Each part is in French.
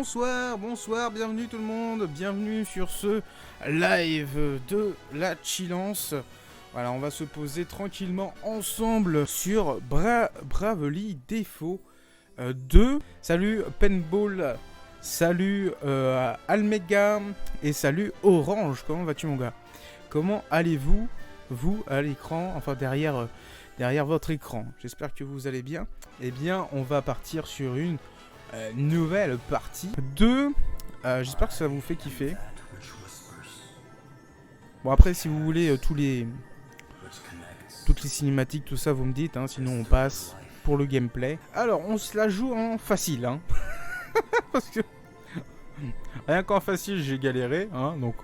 bonsoir, bienvenue tout le monde, bienvenue sur ce live de la chillance. Voilà, on va se poser tranquillement ensemble sur Bravely Default 2. Salut Penball, salut Almega et salut Orange, comment vas-tu mon gars? Comment allez-vous, vous, à l'écran, enfin derrière votre écran? J'espère que vous allez bien. Eh bien, on va partir sur une nouvelle partie de... j'espère que ça vous fait kiffer. Bon après si vous voulez toutes les cinématiques, tout ça vous me dites, hein, sinon on passe pour le gameplay. Alors on se la joue en facile, hein. Parce que rien qu'en facile j'ai galéré, hein, donc...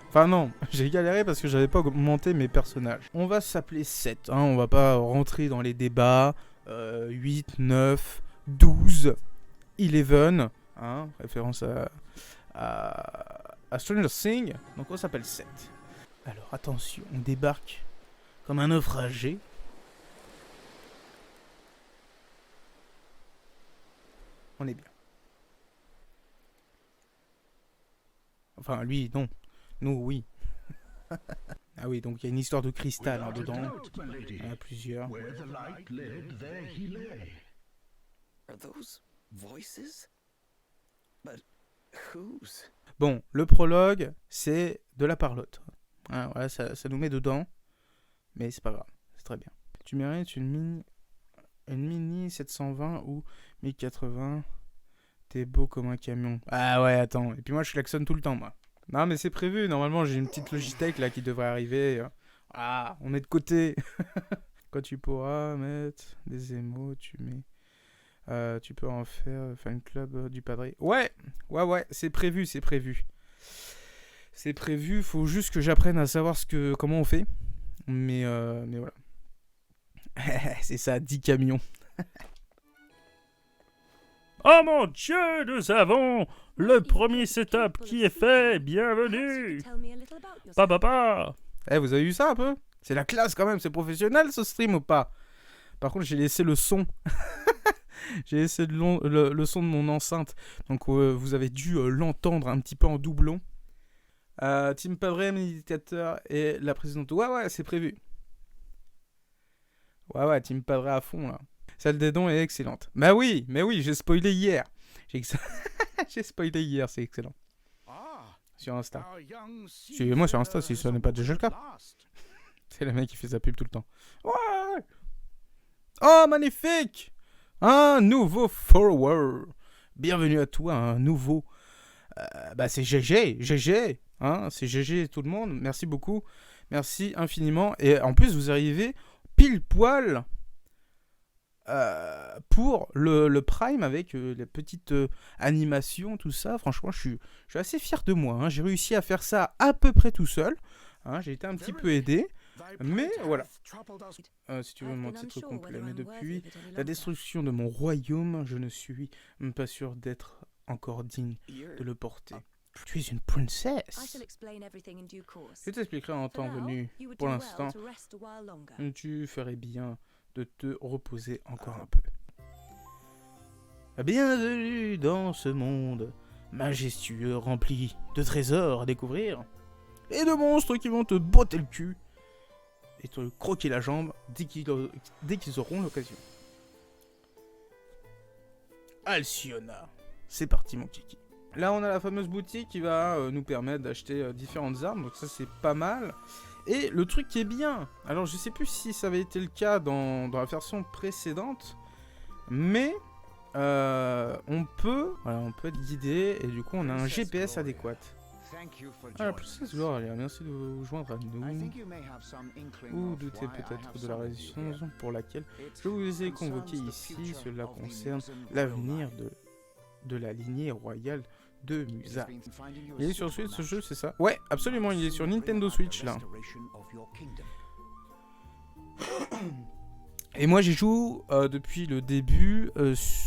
Enfin non, j'ai galéré parce que j'avais pas augmenté mes personnages. On va s'appeler 7, hein, on va pas rentrer dans les débats. 8, 9, 12... 11, hein, référence à Stranger Things, donc on s'appelle 7. Alors attention, on débarque comme un naufragé. On est bien. Enfin lui, non. Nous, oui. Ah oui, donc il y a une histoire de cristal hein, dedans. Il y en a plusieurs. Voices? But whose? Bon, le prologue, c'est de la parlotte. Hein, voilà, ça nous met dedans. Mais c'est pas grave, c'est très bien. Tu mérites une mini 720 ou 1080. T'es beau comme un camion. Ah ouais, attends. Et puis moi, je klaxonne tout le temps, moi. Non, mais c'est prévu. Normalement, j'ai une petite Logitech là qui devrait arriver. Ah, on met de côté. Quand tu pourras mettre des émos, tu mets... tu peux en faire fan club du padré. Ouais, c'est prévu. C'est prévu, faut juste que j'apprenne à savoir comment on fait. Mais voilà. C'est ça, 10 camions. Oh mon Dieu, nous avons le premier setup qui est fait. Bienvenue. Papa. Vous avez vu ça un peu? C'est la classe quand même, c'est professionnel ce stream ou pas? Par contre, j'ai laissé le son. J'ai laissé le son de mon enceinte. Donc vous avez dû l'entendre un petit peu en doublon. Team Padré, méditateur et la présidente. Ouais, c'est prévu. Ouais, Team Padré à fond là. Celle des dons est excellente. Mais oui, j'ai spoilé hier. J'ai spoilé hier, c'est excellent. Sur Insta. Suivez-moi sur Insta si ce n'est pas déjà le cas. C'est le mec qui fait sa pub tout le temps. Ouais. Oh, magnifique! Un nouveau follower. Bienvenue à toi, un nouveau... c'est GG, hein, c'est GG tout le monde, merci beaucoup, merci infiniment. Et en plus, vous arrivez pile poil pour le Prime avec les petites animations, tout ça. Franchement, je suis assez fier de moi, hein. J'ai réussi à faire ça à peu près tout seul, hein. J'ai été un petit peu aidé. Mais voilà. Si tu veux mon titre complet. Mais depuis la destruction de mon royaume, je ne suis pas sûr d'être encore digne de le porter. Tu es une princesse. Je t'expliquerai en temps venu. Pour l'instant, tu ferais bien de te reposer encore un peu. Bienvenue dans ce monde majestueux, rempli de trésors à découvrir et de monstres qui vont te botter le cul et te croquer la jambe dès qu'ils auront l'occasion. Alcyona, c'est parti mon kiki. Là on a la fameuse boutique qui va nous permettre d'acheter différentes armes, donc ça c'est pas mal. Et le truc qui est bien, alors je sais plus si ça avait été le cas dans la version précédente, mais on peut être guidé et du coup on a un GPS adéquat. La princesse Gloria, merci de vous joindre à nous. Ou doutez peut-être de la raison pour laquelle je vous ai convoqué ici. Cela concerne l'avenir de la lignée royale de Musa. Il est sur Switch ce jeu, c'est ça? Ouais, absolument, il est sur Nintendo Switch là. Et moi j'y joue depuis le début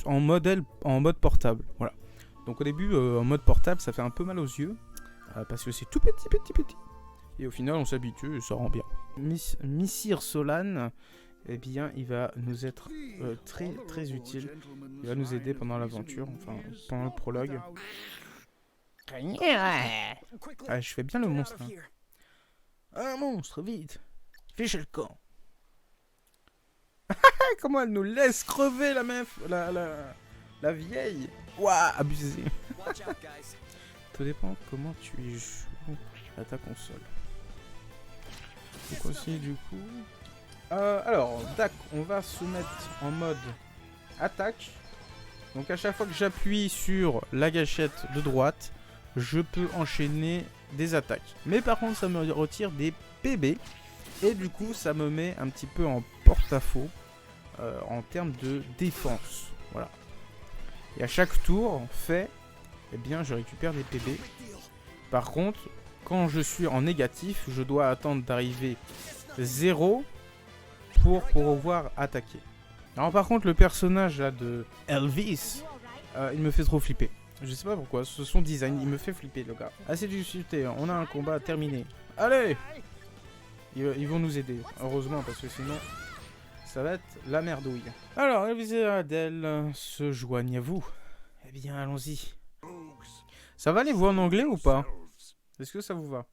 en mode portable. Voilà. Donc au début en mode portable ça fait un peu mal aux yeux. Parce que c'est tout petit. Et au final, on s'habitue et ça rend bien. Missir Solan eh bien, il va nous être très très utile. Il va nous aider pendant l'aventure, enfin, pendant le prologue. Ah, je fais bien le monstre. Hein. Un monstre, vite. Fichez le camp. Comment elle nous laisse crever, la meuf, la vieille. Ouah, abusé. Tout dépend comment tu y joues à ta console. Donc aussi, du coup... alors, tac, on va se mettre en mode attaque. Donc à chaque fois que j'appuie sur la gâchette de droite, je peux enchaîner des attaques. Mais par contre, ça me retire des PB. Et du coup, ça me met un petit peu en porte-à-faux en termes de défense. Voilà. Et à chaque tour fait, eh bien, je récupère des PB. Par contre, quand je suis en négatif, je dois attendre d'arriver 0 pour pouvoir attaquer. Alors par contre, le personnage là de Elvis, il me fait trop flipper. Je sais pas pourquoi, son design, il me fait flipper le gars. Assez discuté, on a un combat terminé. Allez! Ils vont nous aider, heureusement, parce que sinon, ça va être la merdouille. Alors, Elvis et Adèle se joignent à vous. Eh bien, allons-y. Ça va les voix en anglais ou pas? Est-ce que ça vous va?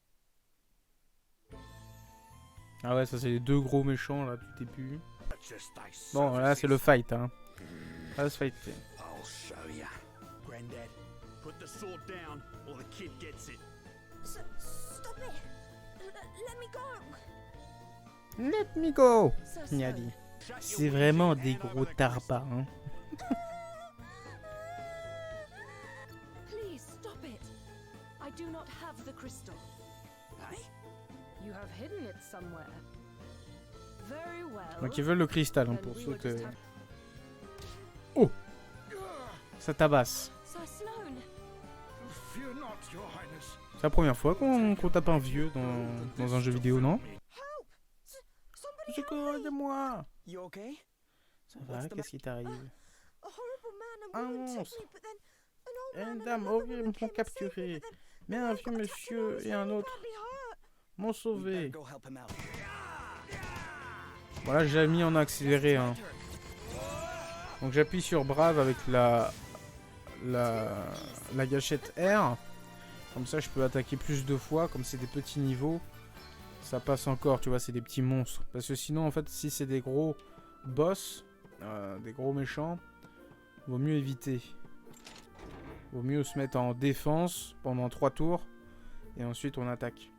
Ah ouais, ça c'est les deux gros méchants là du début. Bon, là c'est le fight, hein. Ça va se fighter. Let me go, il a dit. C'est vraiment des gros tarbas, hein. Donc ils veulent le cristal, hein, pour ceux que... Oh! Ça tabasse. C'est la première fois qu'on tape un vieux dans un jeu vidéo, non? Secours-moi! Ça va, qu'est-ce qui t'arrive? Un monstre! Et une dame horrible m'ont capturé. Mais un vieux monsieur et un autre m'ont sauvé. Voilà, j'ai mis en accéléré. Hein. Donc j'appuie sur Brave avec la gâchette R. Comme ça, je peux attaquer plus de fois. Comme c'est des petits niveaux, ça passe encore. Tu vois, c'est des petits monstres. Parce que sinon, en fait, si c'est des gros boss, des gros méchants, vaut mieux éviter. Vaut mieux se mettre en défense pendant 3 tours. Et ensuite, on attaque.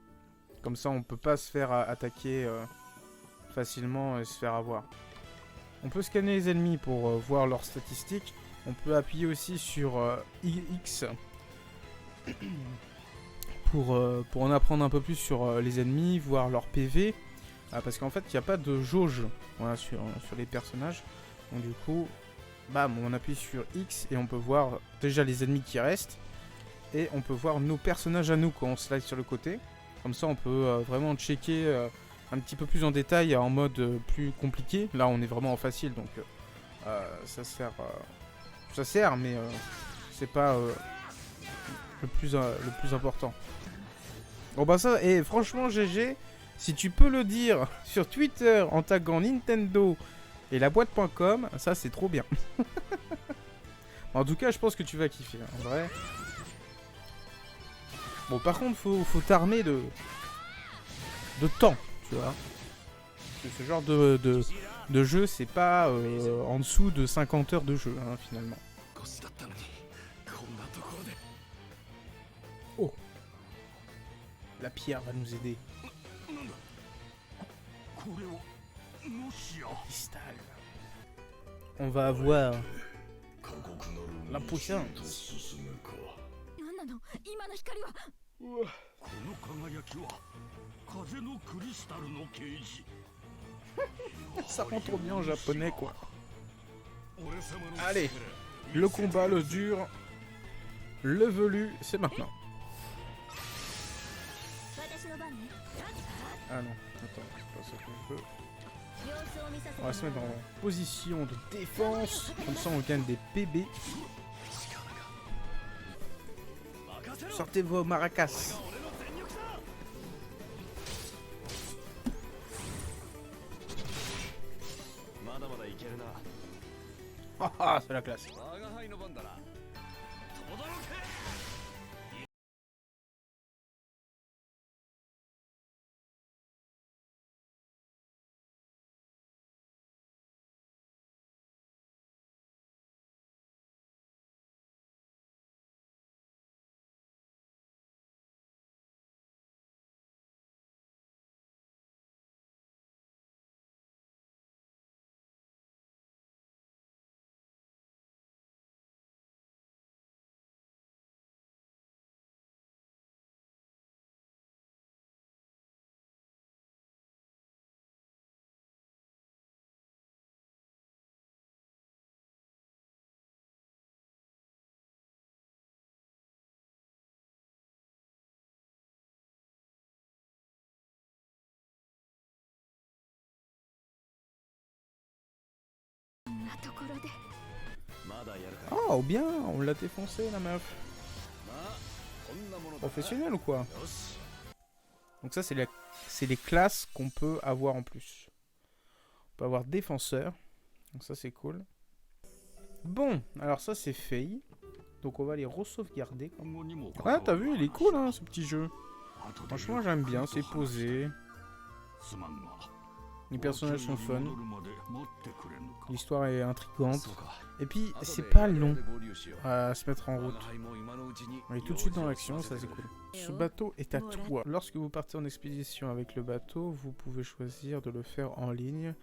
Comme ça, on peut pas se faire attaquer facilement et se faire avoir. On peut scanner les ennemis pour voir leurs statistiques. On peut appuyer aussi sur X pour en apprendre un peu plus sur les ennemis, voir leur PV. Parce qu'en fait, il n'y a pas de jauge, voilà, sur les personnages. Donc du coup, bam, on appuie sur X et on peut voir déjà les ennemis qui restent. Et on peut voir nos personnages à nous quand on slide sur le côté. Comme ça, on peut vraiment checker un petit peu plus en détail en mode plus compliqué. Là, on est vraiment en facile, donc ça sert, mais c'est pas le plus important. Bon bah ça, et franchement GG, si tu peux le dire sur Twitter en taguant Nintendo et la boîte.com, ça c'est trop bien. En tout cas, je pense que tu vas kiffer, hein, en vrai. Bon, par contre, faut t'armer de temps, tu vois. Parce que ce genre de jeu, c'est pas en dessous de 50 heures de jeu, hein, finalement. Oh! La pierre va nous aider. Cristal. On va avoir la puissance. Ça rend trop bien en japonais, quoi. Allez, le combat, le dur, le velu, c'est maintenant. Ah non, attends, c'est pas ça que je veux. On va se mettre en position de défense, comme ça on gagne des PB. Sortez vos maracas. Ah ah, c'est la classe. Oh bien, on l'a défoncé la meuf. Professionnel ou quoi? Donc ça c'est les classes qu'on peut avoir en plus. On peut avoir défenseur. Donc ça c'est cool. Bon, alors ça c'est fait. Donc on va les re-sauvegarder. Ouais, t'as vu, il est cool hein, ce petit jeu. Franchement j'aime bien, c'est posé. Les personnages sont fun. L'histoire est intrigante. Et puis c'est pas long à se mettre en route. On est tout de suite dans l'action, ça c'est cool. Ce bateau est à toi. Lorsque vous partez en expédition avec le bateau, vous pouvez choisir de le faire en ligne.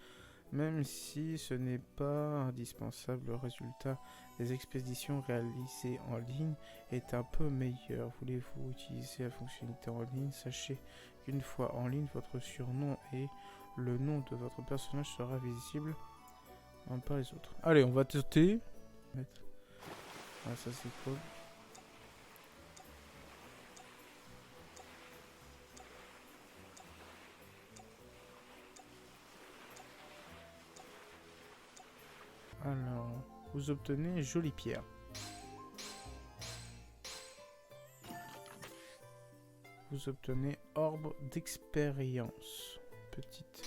Même si ce n'est pas indispensable, le résultat des expéditions réalisées en ligne est un peu meilleur. Voulez-vous utiliser la fonctionnalité en ligne? Sachez qu'une fois en ligne, votre surnom et le nom de votre personnage sera visible, pas les autres. Allez, on va tester. Ah, ça c'est cool. Alors, vous obtenez jolie pierre. Vous obtenez orbe d'expérience. Petite.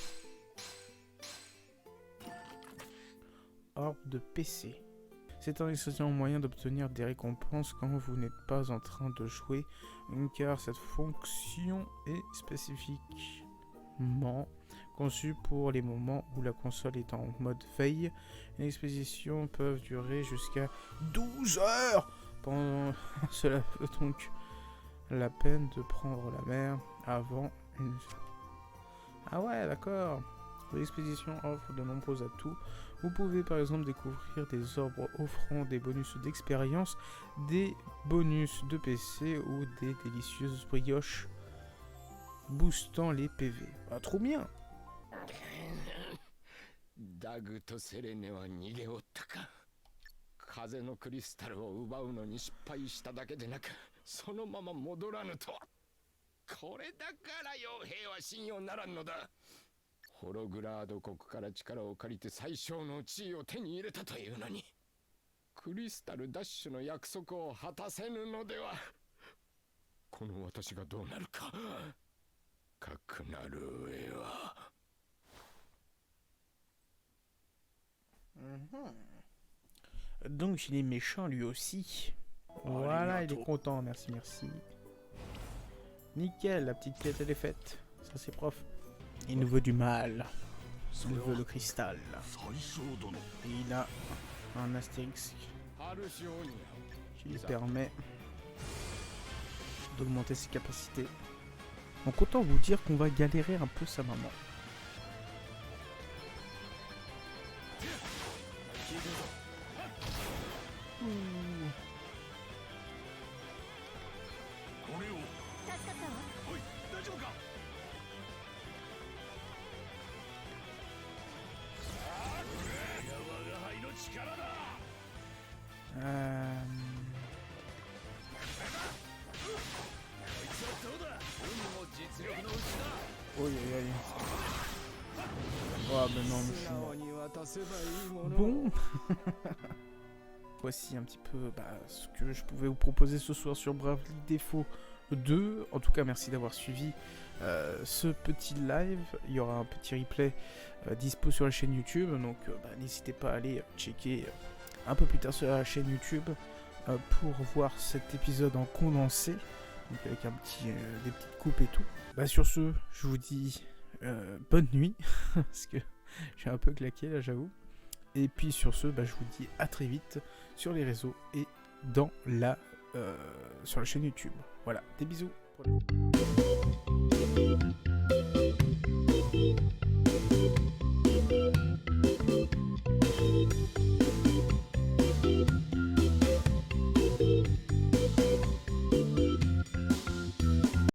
Orbe de PC. C'est un excellent moyen d'obtenir des récompenses quand vous n'êtes pas en train de jouer, car cette fonction est spécifiquement conçue pour les moments où la console est en mode veille. Les expéditions peuvent durer jusqu'à 12 heures. Pendant cela vaut donc la peine de prendre la mer avant une... Ah ouais, d'accord. L'expédition offre de nombreux atouts. Vous pouvez par exemple découvrir des orbes offrant des bonus d'expérience, des bonus de PC ou des délicieuses brioches boostant les PV. Ah, trop bien. ダグとセレネは逃げおったか。風のクリスタルを奪うのに失敗しただけでなく、そのまま戻らぬとは。これだから傭兵は信用ならんのだ。ホログラード国から力を借りて最小の地位を手に入れたというのに、クリスタルダッシュの約束を果たせぬのでは。この私がどうなるか。かくなる上は。Donc il est méchant lui aussi. Voilà, il est content, merci, merci. Nickel, la petite quête elle est faite. Ça c'est prof. Il nous veut du mal. Il nous veut le cristal. Et il a un astérisque qui lui permet d'augmenter ses capacités. Donc autant vous dire qu'on va galérer un peu sa maman. Oh ben non, mais je suis mort. Bon. Voici un petit peu ce que je pouvais vous proposer ce soir sur Bravely Default 2. En tout cas, merci d'avoir suivi ce petit live. Il y aura un petit replay dispo sur la chaîne YouTube, donc n'hésitez pas à aller checker un peu plus tard sur la chaîne YouTube pour voir cet épisode en condensé, donc avec des petites coupes et tout. Sur ce, je vous dis bonne nuit, parce que j'ai un peu claqué là, j'avoue. Et puis sur ce, je vous dis à très vite sur les réseaux et sur la chaîne YouTube. Voilà, des bisous.